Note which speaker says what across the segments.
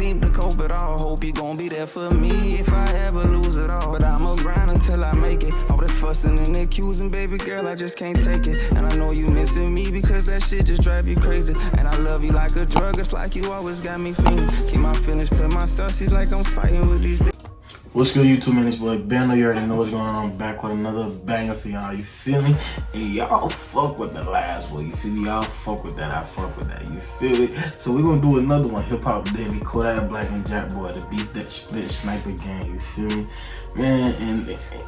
Speaker 1: seem to cope at all. Hope you gon' be there for me if I ever lose it all. But I'ma grind until I make it. All this fussing and accusing, baby girl, I just can't take it. And I know you missing me because that shit just drive you crazy. And I love you like a drug, it's like you always got me feeling. Keep my feelings to myself, she's like I'm fighting with these.
Speaker 2: What's good, YouTube, man? It's boy Ben. You already know what's going on. I'm back with another banger for y'all. You feel me? And y'all fuck with the last one. You feel me? Y'all fuck with that. I fuck with that. You feel me? So we're gonna do another one. Hip Hop Daily, Kodak Black and Jackboy, the beef that split sniper gang. You feel me? Man,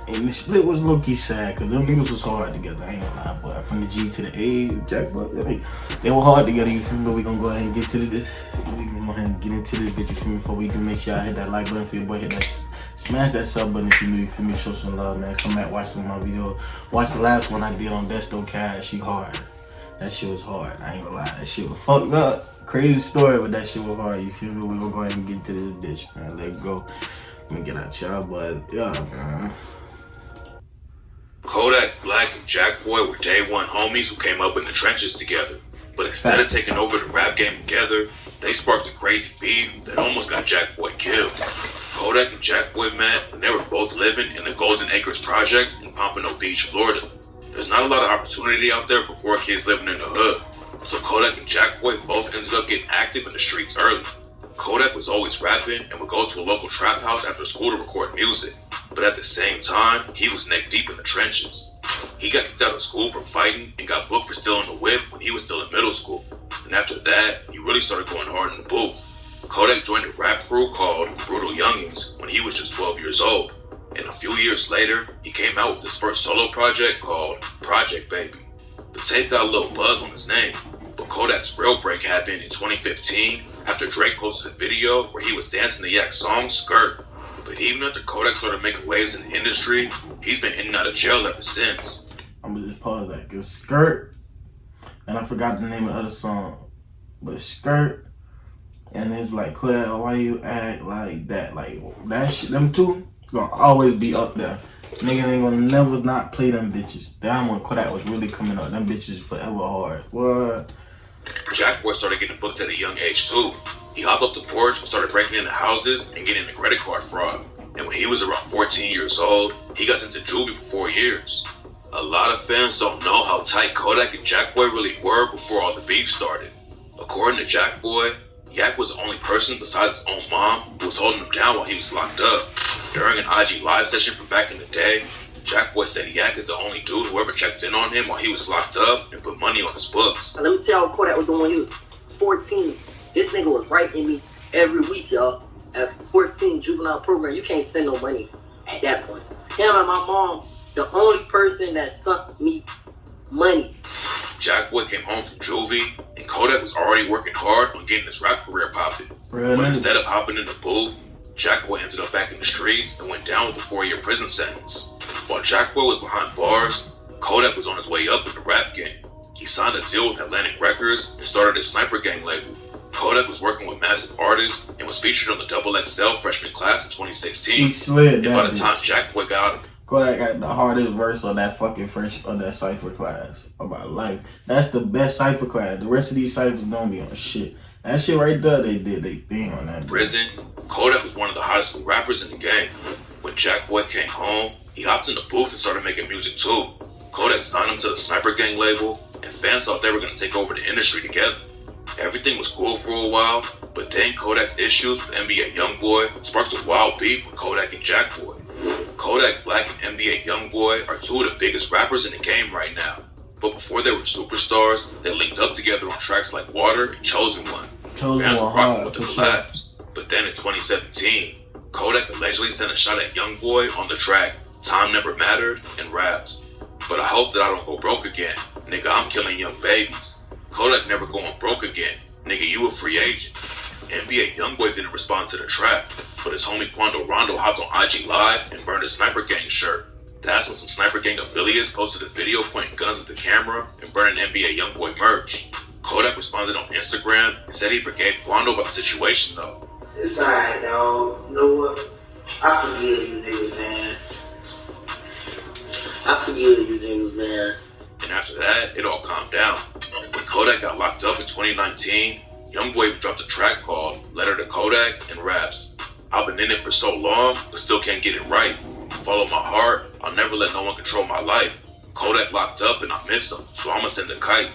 Speaker 2: and the split was low-key sad because them niggas was hard together. I ain't gonna lie, boy. From the G to the A, Jackboy, they were hard together. You feel me? But we gonna go ahead and get to this. We gonna go ahead and get into this bitch. You feel me? Before we do, make sure y'all hit that like button for your boy. Hit that. Smash that sub button if you new, you feel me? Show some love, man. Come back, watch some of my videos. Watch the last one I did on Desto Cash. She hard. That shit was hard. I ain't gonna lie. That shit was fucked up. Crazy story, but that shit was hard. You feel me? We gonna go ahead and get to this bitch, man. Let's go. Let me get out y'all, but yeah, man.
Speaker 3: Kodak, Black, and Jackboy were day one homies who came up in the trenches together. But instead of taking over the rap game together, they sparked a crazy beef that almost got Jackboy killed. Kodak and Jackboy met when they were both living in the Golden Acres projects in Pompano Beach, Florida. There's not a lot of opportunity out there for poor kids living in the hood, so Kodak and Jackboy both ended up getting active in the streets early. Kodak was always rapping and would go to a local trap house after school to record music, but at the same time, he was neck deep in the trenches. He got kicked out of school for fighting and got booked for stealing a whip when he was still in middle school, and after that, he really started going hard in the booth. Kodak joined a rap crew called Brutal Youngins when he was just 12 years old, and a few years later, he came out with his first solo project called Project Baby. The tape got a little buzz on his name, but Kodak's real break happened in 2015 after Drake posted a video where he was dancing the Yak song Skirt. But even after Kodak started making waves in the industry, he's been in and out of jail ever since.
Speaker 2: I'm gonna just pause that, cause Skirt, and I forgot the name of the other song, but Skirt, and it's like, Kodak, why you act like that? Like, that shit, them two gonna always be up there. Nigga ain't gonna never not play them bitches. Damn, when Kodak was really coming up, them bitches forever hard. What?
Speaker 3: Jackboy started getting booked at a young age too. He hopped up the porch and started breaking into houses and getting into credit card fraud. And when he was around 14 years old, he got sent to juvie for 4 years. A lot of fans don't know how tight Kodak and Jackboy really were before all the beef started. According to Jackboy, Yak was the only person besides his own mom who was holding him down while he was locked up. During an IG live session from back in the day, Jackboy said Yak is the only dude who ever checked in on him while he was locked up and put money on his books.
Speaker 4: Let me tell you what Kodak was doing when he was 14. This nigga was writing me every week, y'all. At 14, juvenile program, you can't send no money at that point. Him and my mom, the only person that sent me money.
Speaker 3: Jackboy came home from juvie, and Kodak was already working hard on getting his rap career popping.
Speaker 2: Really?
Speaker 3: But instead of hopping in the booth, Jackboy ended up back in the streets and went down with a 4-year prison sentence. While Jackboy was behind bars, Kodak was on his way up in the rap game. He signed a deal with Atlantic Records and started his Sniper Gang label. Kodak was working with massive artists and was featured on the XXL freshman class in 2016.
Speaker 2: He slid
Speaker 3: and by the time Jackboy got him,
Speaker 2: Kodak got the hardest verse on that fucking on that cypher class of my life. That's the best cypher class. The rest of these ciphers don't be on shit. That shit right there, they did they thing on that.
Speaker 3: Prison, Kodak was one of the hottest new rappers in the game. When Jackboy came home, he hopped in the booth and started making music too. Kodak signed him to the Sniper Gang label, and fans thought they were gonna take over the industry together. Everything was cool for a while, but then Kodak's issues with NBA Youngboy sparked a wild beef with Kodak and Jackboy. Kodak, Black, and NBA Youngboy are two of the biggest rappers in the game right now. But before they were superstars, they linked up together on tracks like Water and Chosen One. Fans were rocking with the collabs. But then in 2017, Kodak allegedly sent a shot at Youngboy on the track Time Never Mattered and raps, "But I hope that I don't go broke again. Nigga, I'm killing young babies. Kodak never going broke again. Nigga, you a free agent." NBA Youngboy didn't respond to the track, but his homie Quando Rondo hopped on IG Live and burned his Sniper Gang shirt. That's when some Sniper Gang affiliates posted a video pointing guns at the camera and burning NBA Youngboy merch. Kodak responded on Instagram and said he forgave Quando about the situation though.
Speaker 5: It's alright, dog. You know what? I forgive you niggas, man. I forgive you niggas, man.
Speaker 3: And after that, it all calmed down. When Kodak got locked up in 2019, Youngboy dropped a track called Letter to Kodak. Kodak and raps. I've been in it for so long, but still can't get it right. Follow my heart, I'll never let no one control my life. Kodak locked up and I miss him, so I'ma send a kite.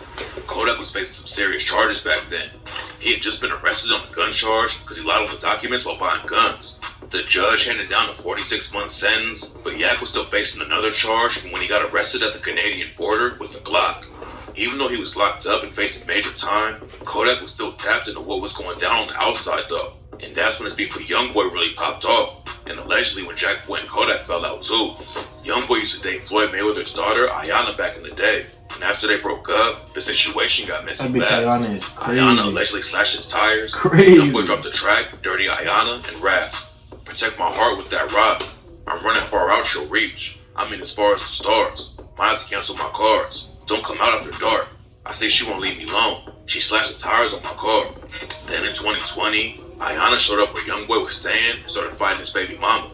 Speaker 3: Kodak was facing some serious charges back then. He had just been arrested on a gun charge because he lied on the documents while buying guns. The judge handed down a 46-month sentence, but Yak was still facing another charge from when he got arrested at the Canadian border with a Glock. Even though he was locked up and facing major time, Kodak was still tapped into what was going down on the outside though. And that's when his beef with Youngboy really popped off. And allegedly when Jackboy and Kodak fell out too. Youngboy used to date Floyd Mayweather's daughter, Ayanna, back in the day. And after they broke up, the situation got messy fast. Ayanna allegedly slashed his tires. Youngboy dropped the track, Dirty Ayanna, and raps. Protect my heart with that rock. I'm running far out your reach. I mean as far as the stars. Might have to cancel my cards. Don't come out after dark. I say she won't leave me alone. She slashed the tires on my car. Then in 2020, Ayanna showed up where Youngboy was staying and started fighting his baby mama.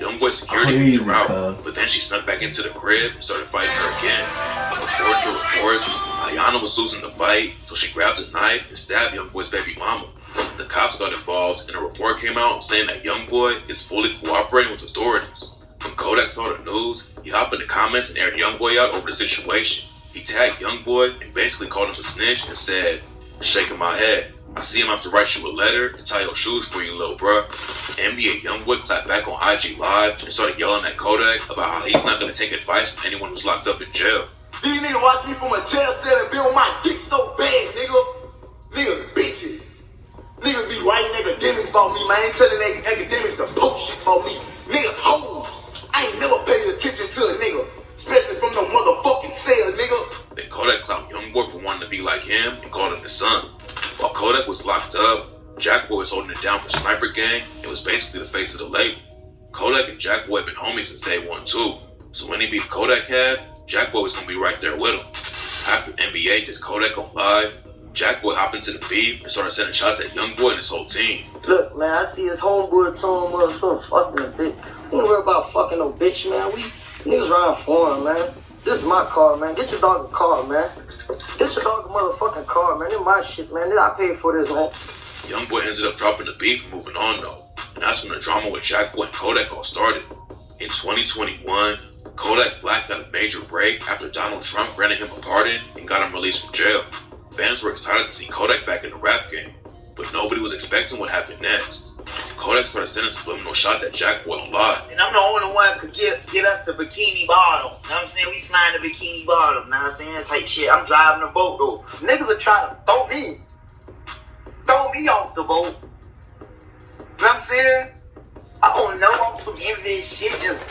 Speaker 3: Youngboy's security kicked her out, but then she snuck back into the crib and started fighting her again. According to reports, Ayanna was losing the fight, so she grabbed a knife and stabbed Youngboy's baby mama. The cops got involved and a report came out saying that Youngboy is fully cooperating with authorities. When Kodak saw the news, he hopped in the comments and aired Youngboy out over the situation. He tagged Youngboy and basically called him a snitch and said, shaking my head, I see him have to write you a letter and tie your shoes for you, little bruh. NBA Youngboy clapped back on IG Live and started yelling at Kodak about how he's not going to take advice from anyone who's locked up in jail.
Speaker 5: These niggas watch me from a jail cell and be on my dick so bad, nigga. Niggas bitches. Niggas be writing academics about me, man. I ain't telling academics to post shit about me. Niggas hoes. I ain't never paid attention to a nigga. Especially from no motherfucking cell, nigga.
Speaker 3: Then Kodak clowned Youngboy for wanting to be like him and called him his son. While Kodak was locked up, Jackboy was holding it down for Sniper Gang and was basically the face of the label. Kodak and Jackboy have been homies since day one too, so any beef Kodak had, Jackboy was gonna be right there with him. After NBA did Kodak on Live, Jackboy hopped into the beef and started sending shots at Youngboy and his whole team.
Speaker 4: Look, man, I see his homeboy told him some fucking bitch. We ain't worry about fucking no bitch, man. We niggas riding for him, man. This is my car, man. Get your dog a car, man. Get your dog a motherfucking car, man. This my shit, man. I paid for this, man.
Speaker 3: Youngboy ended up dropping the beef and moving on though. And that's when the drama with Jackboy and Kodak all started. In 2021, Kodak Black got a major break after Donald Trump granted him a pardon and got him released from jail. Fans were excited to see Kodak back in the rap game, but nobody was expecting what happened next. Kodak started sending subliminal shots at Jackboy on Live.
Speaker 5: And I'm the only one who could get us the bikini bottom. You know what I'm saying? We slide the bikini bottom. You know what I'm saying? Type shit. I'm driving the boat though. Niggas are trying to throw me off the boat. You know what I'm saying? I don't know. I'm some envious shit. Just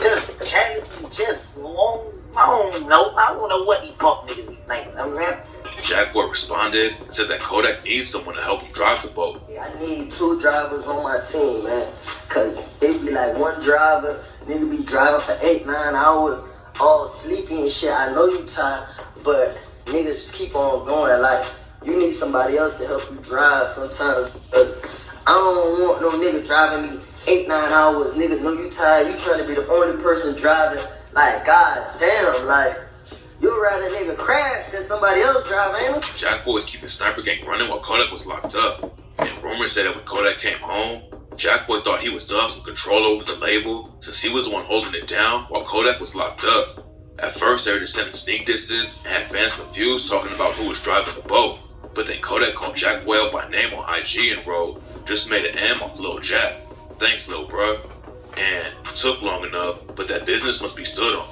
Speaker 5: jealous and just I don't know. I don't know what these fuck niggas be thinking. You know what I'm saying?
Speaker 3: Jackboy responded and said that Kodak needs someone to help him drive the boat.
Speaker 4: Yeah, I need 2 drivers on my team, man. Cause they be like one driver, nigga be driving for 8-9 hours, all sleepy and shit. I know you tired, but niggas just keep on going. Like, you need somebody else to help you drive sometimes. I don't want no nigga driving me 8-9 hours. Nigga know you tired, you trying to be the only person driving. Like, god damn, like, you'd rather nigga crash than somebody else driving, ain't it?
Speaker 3: Jackboy was keeping Sniper Gang running while Kodak was locked up. And rumors said that when Kodak came home, Jackboy thought he would still have some control over the label since he was the one holding it down while Kodak was locked up. At first, they were just sending sneak disses and had fans confused talking about who was driving the boat. But then Kodak called Jackboy out by name on IG and wrote, just made an M off Lil Jack. Thanks, Lil Bruh. And took long enough, but that business must be stood on.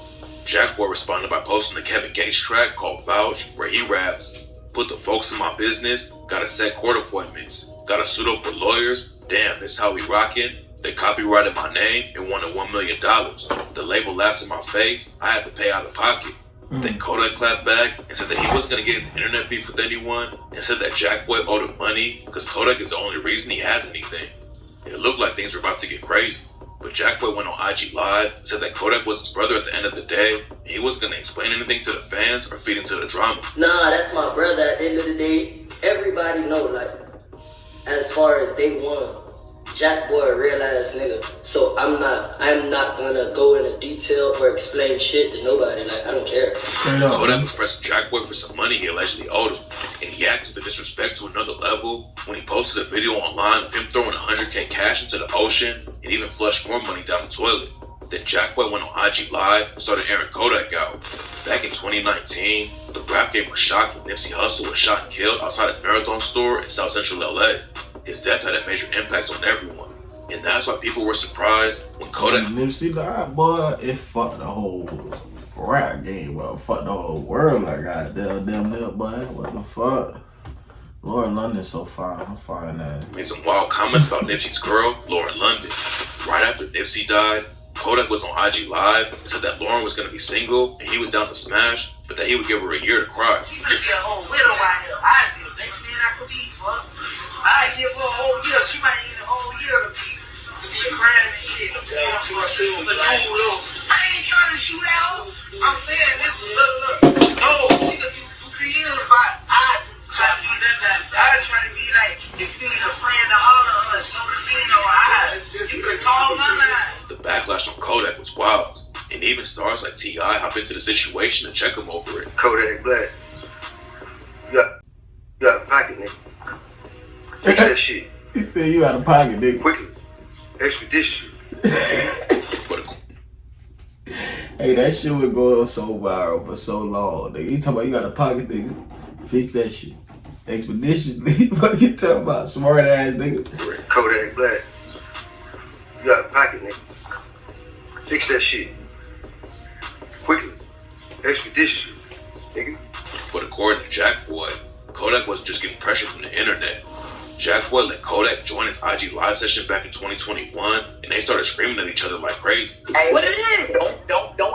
Speaker 3: Jackboy responded by posting a Kevin Gates track called Vouch, where he raps, put the folks in my business, gotta set court appointments, gotta suit up with lawyers, damn, this how we rockin'. They copyrighted my name and wanted $1 million. The label laughed in my face, I had to pay out of pocket. Then Kodak clapped back and said that he wasn't gonna get into internet beef with anyone and said that Jackboy owed him money because Kodak is the only reason he has anything. It looked like things were about to get crazy. But Jackboy went on IG Live and said that Kodak was his brother at the end of the day, and he wasn't gonna explain anything to the fans or feed into the drama.
Speaker 4: Nah, that's my brother at the end of the day. Everybody know, like, as far as day one, Jackboy a real ass nigga, so I'm not gonna go into detail or explain shit to nobody. Like, I don't care.
Speaker 3: Kodak was pressing Jackboy for some money he allegedly owed him, and he acted the disrespect to another level when he posted a video online of him throwing 100K cash into the ocean and even flushed more money down the toilet. Then Jackboy went on IG Live and started airing Kodak out. Back in 2019, the rap game was shocked when Nipsey Hussle was shot and killed outside his Marathon store in South Central LA. His death had a major impact on everyone, and that's why people were surprised when Kodak...
Speaker 2: Nipsey died, boy, it fucked the whole rap game, well, fuck the whole world. Like, goddamn, boy, what the fuck? Lauren London's so fine. I'm fine that.
Speaker 3: Made some wild comments about Nipsey's girl, Lauren London. Right after Nipsey died, Kodak was on IG Live and said that Lauren was gonna be single and he was down to smash, but that he would give her a year to cry.
Speaker 5: She could be a whole widow out here. I'd be the best man I could be, fuck. I'd give her a whole year. She might need a whole year to be crying and shit. But I ain't trying to shoot at her. I'm saying this, look. No, she could be 2 years, but I'd try to be that. I'd try to be like, if you need a friend to holler or something, you could call my line.
Speaker 3: The backlash on Kodak was wild, and even stars like T.I. hop into the situation and check him over it.
Speaker 6: Kodak Black. You got a pocket, nigga. Fix that shit.
Speaker 2: He said you out of pocket, nigga.
Speaker 6: Quickly. Expeditiously.
Speaker 3: But
Speaker 2: Hey, that shit was going so viral for so long, nigga. You talking about you got a pocket, nigga. Fix that shit. Expeditiously. What you talking about? Smart ass nigga.
Speaker 6: Kodak Black. You got a pocket, nigga. Fix that shit. Quickly. Expeditiously, nigga.
Speaker 3: But according to Jackboy, Kodak wasn't just getting pressure from the internet. Jackboy let Kodak join his IG Live session back in 2021, and they started screaming at each other like crazy.
Speaker 5: Hey,
Speaker 4: What it is?
Speaker 5: Don't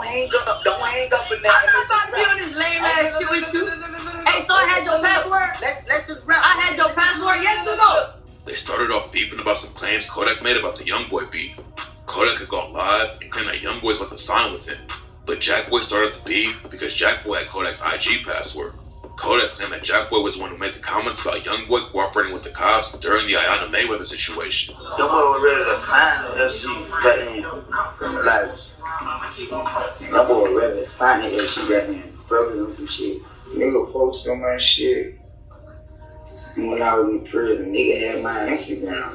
Speaker 5: hang up. Don't hang up with that.
Speaker 4: I'm not about to be on this lame ass shit with you. Hey, so I had your password?
Speaker 5: Let's just rap.
Speaker 4: I had your password? Yes or no?
Speaker 3: They started off beefing about some claims Kodak made about the Youngboy beef. Kodak had gone live and claimed that Youngboy was about to sign with him, but Jackboy started the beef because Jackboy had Kodak's IG password. Kodak claimed that Jackboy was the one who made the comments about Youngboy cooperating with the cops during the Ayanna Mayweather situation.
Speaker 5: Youngboy was ready to sign that shit back then. Like, Youngboy was ready to sign that shit back then. Brother and some shit. Nigga post on my shit. When I was in prison, nigga had my Instagram.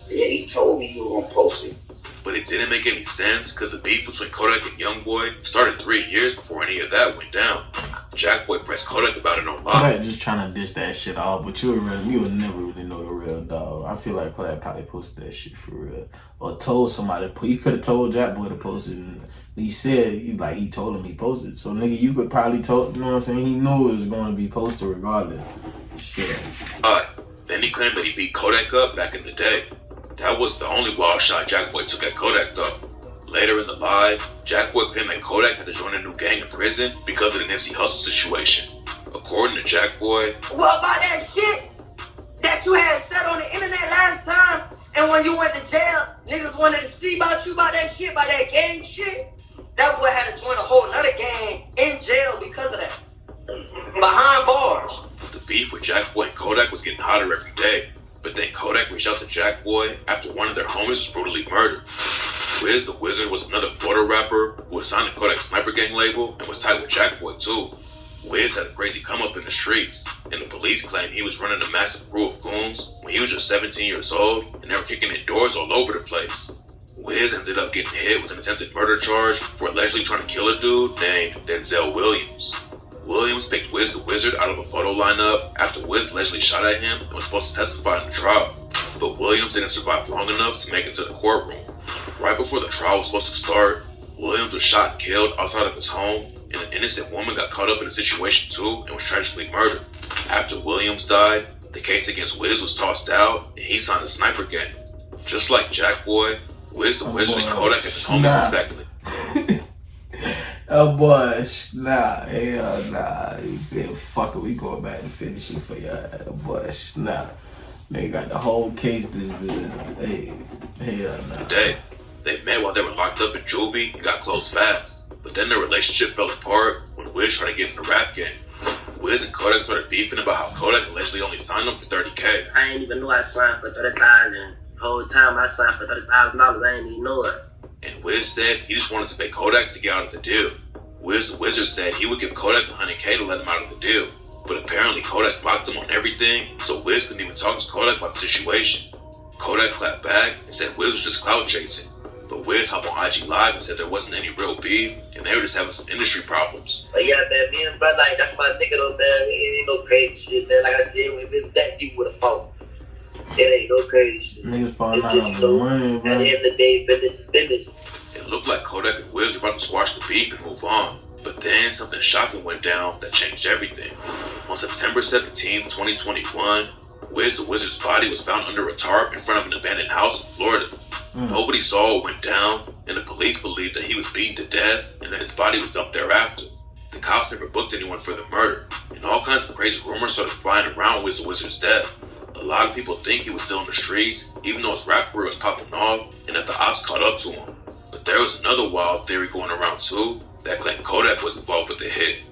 Speaker 5: Yeah, he told me he was gonna post it.
Speaker 3: But it didn't make any sense because the beef between Kodak and Youngboy started 3 years before any of that went down. Jackboy pressed Kodak about it on live.
Speaker 2: Kodak just trying to dish that shit off, but you would never really know the real dog. I feel like Kodak probably posted that shit for real, or told somebody. He could have told Jackboy to post it. And he said he told him he posted. So nigga, you could probably told. You know what I'm saying? He knew it was going to be posted regardless. Shit.
Speaker 3: Then he claimed that he beat Kodak up back in the day. That was the only wild shot Jackboy took at Kodak though. Later in the live, Jackboy claimed that Kodak had to join a new gang in prison because of the Nipsey Hussle situation. According to Jackboy,
Speaker 4: What about that shit that you had said on the internet last time? And when you went to jail, niggas wanted to see about you, about that shit, about that gang shit? That boy had to join a whole nother gang in jail because of that. Behind bars.
Speaker 3: the beef with Jackboy and Kodak was getting hotter every day. But then Kodak reached out to Jackboy after one of their homies was brutally murdered. Wiz the Wizard was another Florida rapper who was signed to Kodak's Sniper Gang label and was tight with Jackboy too. Wiz had a crazy come up in the streets, and the police claimed he was running a massive crew of goons when he was just 17 years old, and they were kicking in doors all over the place. Wiz ended up getting hit with an attempted murder charge for allegedly trying to kill a dude named Denzel Williams. Williams picked Wiz the Wizard out of a photo lineup after Wiz allegedly shot at him and was supposed to testify in the trial. But Williams didn't survive long enough to make it to the courtroom. Right before the trial was supposed to start, Williams was shot and killed outside of his home, and an innocent woman got caught up in the situation too and was tragically murdered. After Williams died, the case against Wiz was tossed out and he signed the Sniper Gang. Just like Jackboy, Wiz the Wizard and Kodak have been homies since back in the...
Speaker 2: Oh boy, nah, hell nah. He said, fuck it, we going back and finish it for y'all. Oh boy, nah. They got the whole case this good. Hey, hell nah.
Speaker 3: Today, they met while they were locked up in juvie and got close fast. But then their relationship fell apart when Wiz tried to get in the rap game. Wiz and Kodak started beefing about how Kodak allegedly only signed him for $30K.
Speaker 7: I ain't even know I signed for $30,000. The whole time I signed for $30,000, I ain't even know it.
Speaker 3: And Wiz said he just wanted to pay Kodak to get out of the deal. Wiz the Wizard said he would give Kodak $100K to let him out of the deal. But apparently Kodak blocked him on everything, so Wiz couldn't even talk to Kodak about the situation. Kodak clapped back and said Wiz was just clout chasing. But Wiz hopped on IG Live and said there wasn't any real beef, and they were just having some industry problems.
Speaker 5: But yeah, man, me and brother, like, that's my nigga though, man. It ain't no crazy shit, man. Like I said, if it's that deep with a fault, it ain't no crazy shit.
Speaker 2: Niggas falling
Speaker 5: It's
Speaker 2: out
Speaker 5: just,
Speaker 2: of the money, bro.
Speaker 5: at the end of the day, business is business.
Speaker 3: It looked like Kodak and Wiz were about to squash the beef and move on. But then something shocking went down that changed everything. On September 17, 2021, Wiz the Wizard's body was found under a tarp in front of an abandoned house in Florida. Nobody saw what went down, and the police believed that he was beaten to death and that his body was dumped thereafter. The cops never booked anyone for the murder, and all kinds of crazy rumors started flying around Wiz the Wizard's death. A lot of people think he was still in the streets, even though his rap career was popping off, and that the ops caught up to him. But there was another wild theory going around too, that claimed Kodak was involved with the hit.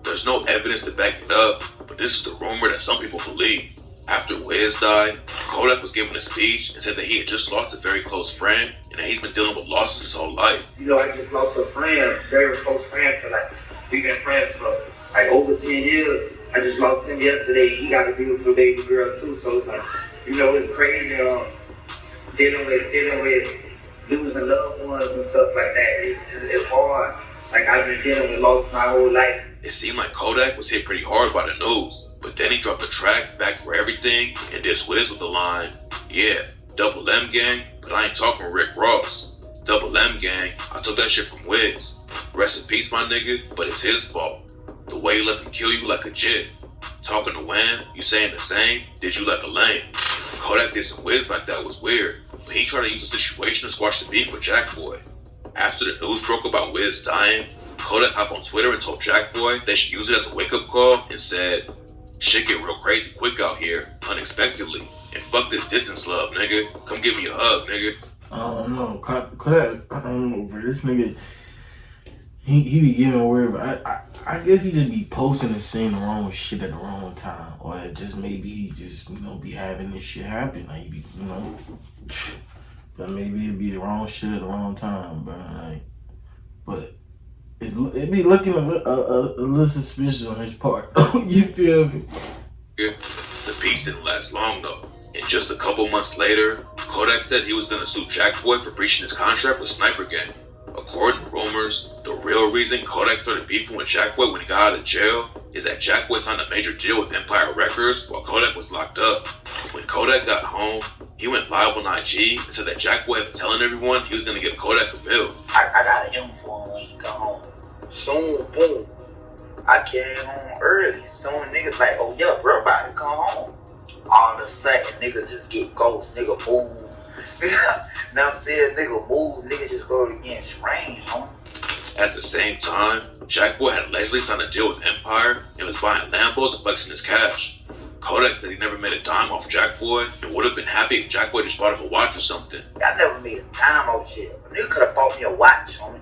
Speaker 3: There's no evidence to back it up, but this is the rumor that some people believe. After Wiz died, Kodak was giving a speech and said that he had just lost a very close friend and that he's been dealing with losses his whole life.
Speaker 6: You know, I just lost a friend, very close friend for like, we've been friends for like over 10 years. I just lost him yesterday. He got a beautiful baby girl too, so it's like, you know, it's crazy dealing with losing loved ones and stuff like that. It's hard. Like, I've been dealing with loss my whole life.
Speaker 3: It seemed like Kodak was hit pretty hard by the news, but then he dropped the track Back for Everything and dissed Wiz with the line, "Yeah, Double M gang, but I ain't talking Rick Ross. Double M gang, I took that shit from Wiz. Rest in peace, my nigga, but it's his fault. The way he let them kill you like a jit. Talking to Wham, you saying the same, did you like a lame?" Kodak did some Wiz like that was weird, but he tried to use the situation to squash the beef with Jackboy. After the news broke about Wiz dying, Kodak hopped on Twitter and told Jackboy they should use it as a wake-up call and said, "Shit get real crazy quick out here, unexpectedly. And fuck this distance love, nigga. Come give me a hug, nigga."
Speaker 2: I don't know. Kodak, I don't know, bro. This nigga, he be giving weird, but I guess he just be posting and saying the wrong shit at the wrong time. Or it just maybe he just, you know, be having this shit happen. Like, he be, you know, but maybe it be the wrong shit at the wrong time, bro. Like, but it be looking a little suspicious on his part. You feel me?
Speaker 3: The peace didn't last long though. And just a couple months later, Kodak said he was gonna sue Jackboy for breaching his contract with Sniper Gang. According to rumors, the real reason Kodak started beefing with Jackboy when he got out of jail is that Jackboy signed a major deal with Empire Records while Kodak was locked up. When Kodak got home, he went live on IG and said that Jackboy had been telling everyone he was gonna give Kodak a meal.
Speaker 5: I got an info on when you come home. Soon, boom, I came home early. Soon niggas like, "Oh yeah, bro, about to come home." All of a sudden, niggas just get ghost, nigga move. Now I'm saying, nigga move, nigga just go against strange, homie.
Speaker 3: At the same time, Jackboy had allegedly signed a deal with Empire and was buying Lambos and flexing his cash. Kodak said he never made a dime off Jackboy and would have been happy if Jackboy just bought him a watch or something.
Speaker 5: I never made a dime off shit. A nigga could have bought me a watch, homie.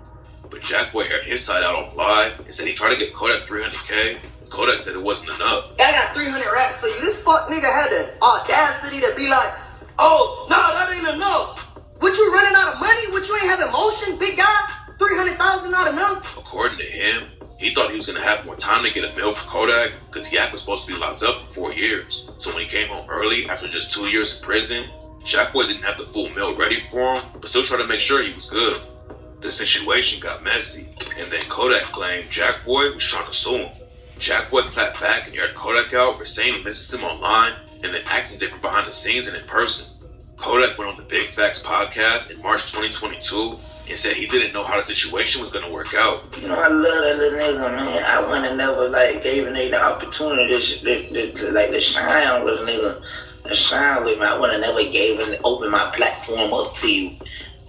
Speaker 3: But Jackboy aired his side out on live and said he tried to get Kodak $300K, and Kodak said it wasn't enough.
Speaker 4: I got 300 racks for you. This fuck nigga had the audacity to be like, "Oh, no, that ain't enough. What, you running out of money? What, you ain't have emotion, big guy? 300,000 not enough?"
Speaker 3: According to him, he thought he was gonna have more time to get a meal for Kodak because Yak was supposed to be locked up for 4 years. So when he came home early after just 2 years in prison, Jackboy didn't have the full meal ready for him, but still tried to make sure he was good. The situation got messy, and then Kodak claimed Jackboy was trying to sue him. Jackboy clapped back and aired Kodak out for saying he misses him online and then acting different behind the scenes and in person. Kodak went on the Big Facts podcast in March 2022 and said he didn't know how the situation was going to work out.
Speaker 7: You know, I love that little nigga, man. I would have never, like, gave a nigga the opportunity to shine with a nigga. To shine with me. I would have never opened my platform up to you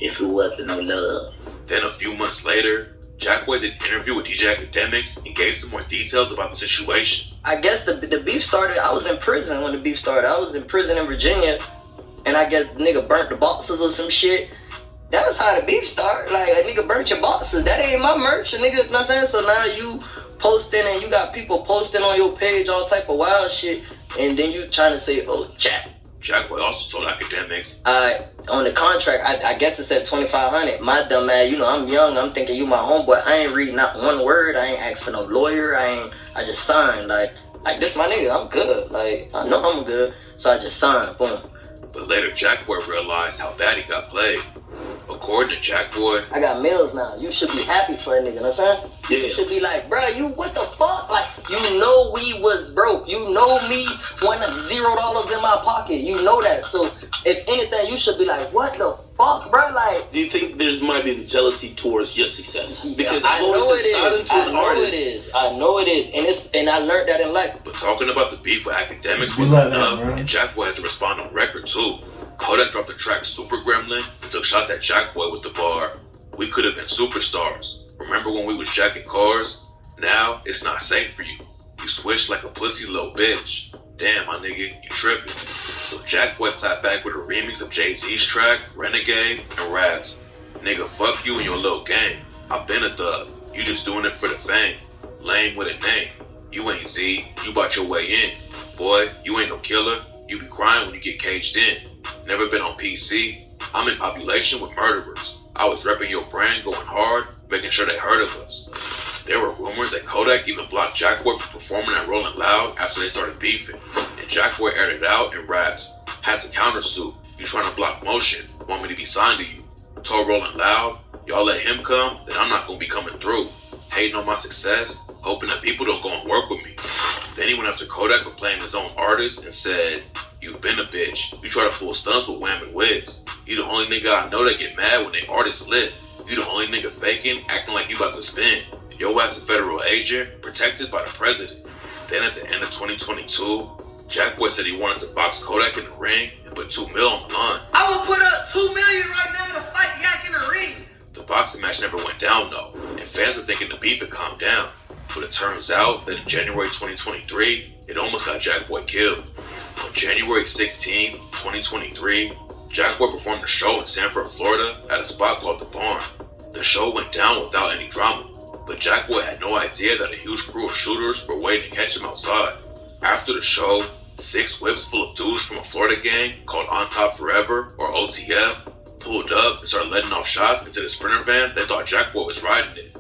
Speaker 7: if it wasn't no love.
Speaker 3: Then a few months later, Jackboy did an interview with DJ Academics and gave some more details about the situation.
Speaker 4: I guess the beef started, I was in prison when the beef started. I was in prison in Virginia, and I guess the nigga burnt the boxes or some shit. That was how the beef started. Like, a nigga burnt your boxes. That ain't my merch, a nigga, you know what I'm saying? So now you posting and you got people posting on your page all type of wild shit, and then you trying to say, oh,
Speaker 3: Jackboy also told academics.
Speaker 4: On the contract, I guess it said $2,500. My dumb ass, you know, I'm young. I'm thinking you my homeboy. I ain't read not one word. I ain't asked for no lawyer. I just signed. Like this my nigga. I'm good. Like, I know I'm good. So I just signed. Boom.
Speaker 3: But later, Jackboy realized how bad he got played. According to Jackboy,
Speaker 4: I got meals now. You should be happy for a nigga, you know what I'm saying?
Speaker 3: Yeah.
Speaker 4: You should be like, bro, you what the fuck? Like, you know we was broke. You know me wanted $0 in my pocket. You know that. So if anything, you should be like, what the fuck, bro? Like,
Speaker 8: do you think there's might be the jealousy towards your success? Because
Speaker 4: I know it is. I know it is. And I learned that in life.
Speaker 3: But talking about the beef with academics wasn't enough, and Jackboy had to respond on record too. Kodak dropped the track Super Gremlin and took shots at Jackboy with the bar, "We could have been superstars. Remember when we was jacking cars? Now it's not safe for you. You switch like a pussy little bitch. Damn, my nigga, you tripping." So Jackboy clapped back with a remix of Jay-Z's track, Renegade, and raps, "Nigga, fuck you and your little gang. I've been a thug. You just doing it for the fame. Lame with a name. You ain't Z, you bought your way in. Boy, you ain't no killer. You be crying when you get caged in. Never been on PC. I'm in population with murderers. I was repping your brand going hard, making sure they heard of us." There were rumors that Kodak even blocked Jackboy from performing at Rolling Loud after they started beefing. And Jackboy aired it out in raps. "Had to countersuit. You trying to block motion. Want me to be signed to you. Told Rolling Loud, y'all let him come, then I'm not gonna be coming through. Hating on my success, hoping that people don't go and work with me." Then he went after Kodak for playing his own artist and said, "You've been a bitch. You try to pull stunts with Wham and Wiz. You the only nigga I know that get mad when they artists lit. You the only nigga faking, acting like you about to spin. Your ass a federal agent, protected by the president." Then at the end of 2022, Jackboy said he wanted to box Kodak in the ring and put $2 million on the line.
Speaker 4: "I will put up $2 million right now to fight Yak in the ring."
Speaker 3: The boxing match never went down though, and fans were thinking the beef had calmed down. But it turns out that in January 2023, it almost got Jackboy killed. On January 16, 2023, Jackboy performed a show in Sanford, Florida at a spot called The Barn. The show went down without any drama, but Jackboy had no idea that a huge crew of shooters were waiting to catch him outside. After the show, 6 whips full of dudes from a Florida gang called On Top Forever, or OTF, pulled up and started letting off shots into the Sprinter van they thought Jackboy was riding in.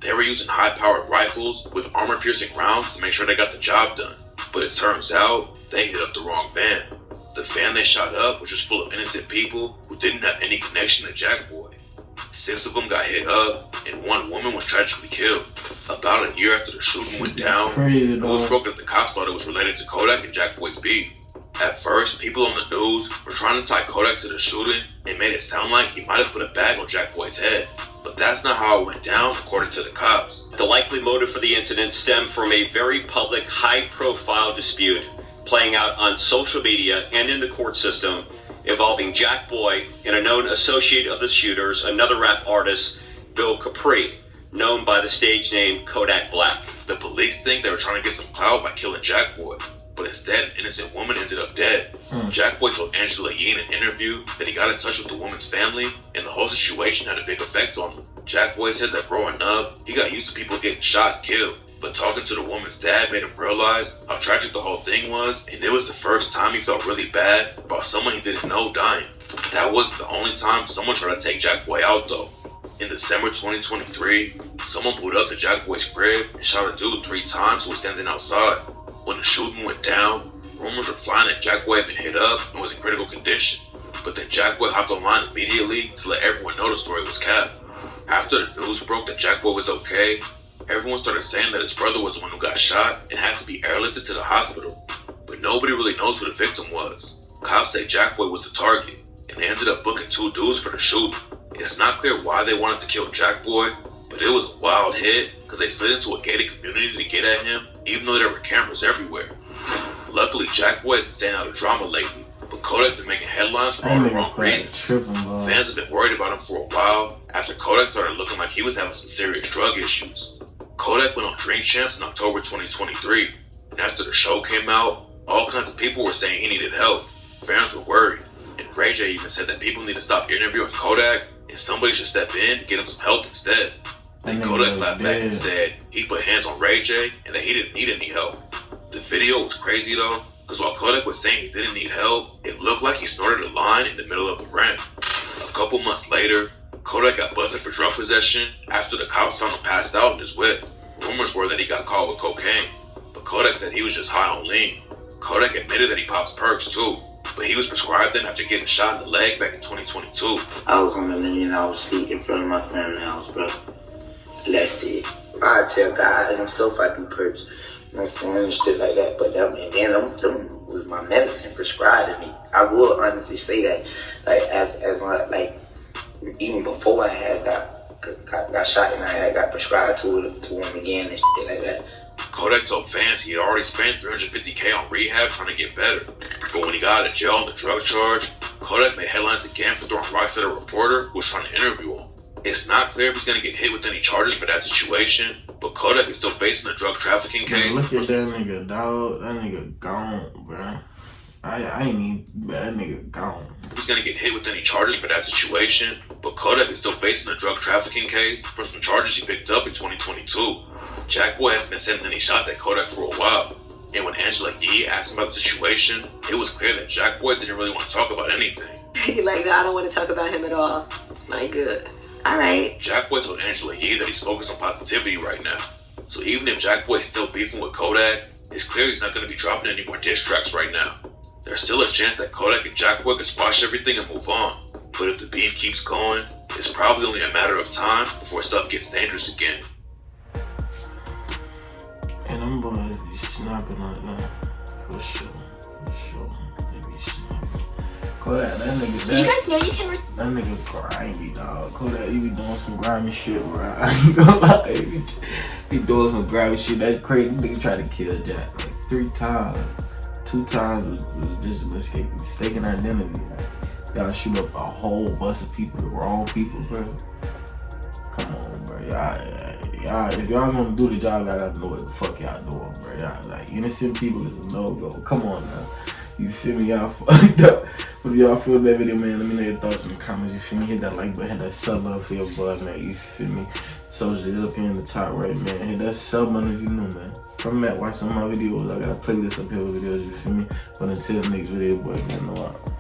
Speaker 3: They were using high-powered rifles with armor-piercing rounds to make sure they got the job done. But it turns out, they hit up the wrong van. The van they shot up was just full of innocent people who didn't have any connection to Jackboy. 6 of them got hit up, and 1 woman was tragically killed. About a year after the shooting went down, news broke that the cops thought it was related to Kodak and Jackboy's beef. At first, people on the news were trying to tie Kodak to the shooting and made it sound like he might have put a bag on Jackboy's head. But that's not how it went down, according to the cops.
Speaker 9: The likely motive for the incident stemmed from a very public, high-profile dispute playing out on social media and in the court system involving Jackboy and a known associate of the shooters, another rap artist, Bill Capri, known by the stage name Kodak Black.
Speaker 3: The police think they were trying to get some clout by killing Jackboy, but instead an innocent woman ended up dead. Jackboy told Angela Yee in an interview that he got in touch with the woman's family and the whole situation had a big effect on him. Jackboy said that growing up, he got used to people getting shot and killed, but talking to the woman's dad made him realize how tragic the whole thing was, and it was the first time he felt really bad about someone he didn't know dying. That wasn't the only time someone tried to take Jackboy out though. In December 2023, someone pulled up to Jackboy's crib and shot a dude 3 times who was standing outside. When the shooting went down, rumors were flying that Jackboy had been hit up and was in critical condition. But then Jackboy hopped online immediately to let everyone know the story was cap. After the news broke that Jackboy was okay, everyone started saying that his brother was the one who got shot and had to be airlifted to the hospital. But nobody really knows who the victim was. Cops say Jackboy was the target, and they ended up booking 2 dudes for the shooting. It's not clear why they wanted to kill Jackboy, but it was a wild hit because they slid into a gated community to get at him, even though there were cameras everywhere. Luckily, Jackboy has been staying out of drama lately, but Kodak's been making headlines for all the wrong reasons. Fans have been worried about him for a while after Kodak started looking like he was having some serious drug issues. Kodak went on Drink Champs in October 2023, and after the show came out, all kinds of people were saying he needed help. Fans were worried, and Ray J even said that people need to stop interviewing Kodak and somebody should step in to get him some help instead. Then Kodak clapped back and said he put hands on Ray J and that he didn't need any help. The video was crazy though, because while Kodak was saying he didn't need help, it looked like he snorted a line in the middle of the ramp. A couple months later, Kodak got busted for drug possession after the cops found him passed out in his whip. Rumors were that he got caught with cocaine, but Kodak said he was just high on lean. Kodak admitted that he pops perks too, but he was prescribed them after getting shot in the leg back in 2022.
Speaker 7: I was on the lean, I was sleeping in front of my family house, bro. That's it. I tell God himself I do perks, you know what I'm saying, and shit like that, but that man, them was my medicine prescribed to me. I will honestly say that, like even before I had got shot and I got prescribed to him again and shit like that.
Speaker 3: Kodak told fans he had already spent $350K on rehab trying to get better. But when he got out of jail on the drug charge, Kodak made headlines again for throwing rocks at a reporter who was trying to interview him. It's not clear if he's going to get hit with any charges for that situation, but Kodak is still facing a drug trafficking case.
Speaker 2: Look at that nigga, dog. That nigga gone, bro. I ain't even, that nigga gone.
Speaker 3: He's gonna get hit with any charges for that situation, but Kodak is still facing a drug trafficking case for some charges he picked up in 2022. Jackboy hasn't been sending any shots at Kodak for a while, and when Angela Yee asked him about the situation, it was clear that Jackboy didn't really want to talk about anything.
Speaker 10: Like, no, I don't want to talk about him at all. My good. All right.
Speaker 3: Jackboy told Angela Yee that he's focused on positivity right now. So even if Jackboy is still beefing with Kodak, it's clear he's not going to be dropping any more diss tracks right now. There's still a chance that Kodak and Jackboy can squash everything and move on. But if the beef keeps going, it's probably only a matter of time before stuff gets dangerous again.
Speaker 2: And them boys be snapping like that. For sure. They be snapping. Kodak, that nigga.
Speaker 10: Did you guys know you can...
Speaker 2: That nigga grimy, dog. Kodak, he be doing some grimy shit, bro. I ain't gonna lie. He doing some grimy shit. That crazy nigga tried to kill Jack like 3 times. 2 times was just mistaken identity. Y'all shoot up a whole bus of people, the wrong people, bro. Come on, bro. Y'all, if y'all gonna do the job, y'all gotta know what the fuck y'all doing, bro. Y'all, like, innocent people is a no-go. Come on now. You feel me? Y'all fucked up. But if y'all feel that video, man, let me know your thoughts in the comments. You feel me? Hit that like button, hit that sub up for your bud, man. You feel me? Social is up here in the top right, man. Hit that sub button if you know, man. Come back, watch some of my videos. I got a playlist up here with videos, you feel me? But until the next video, boy, man, no out.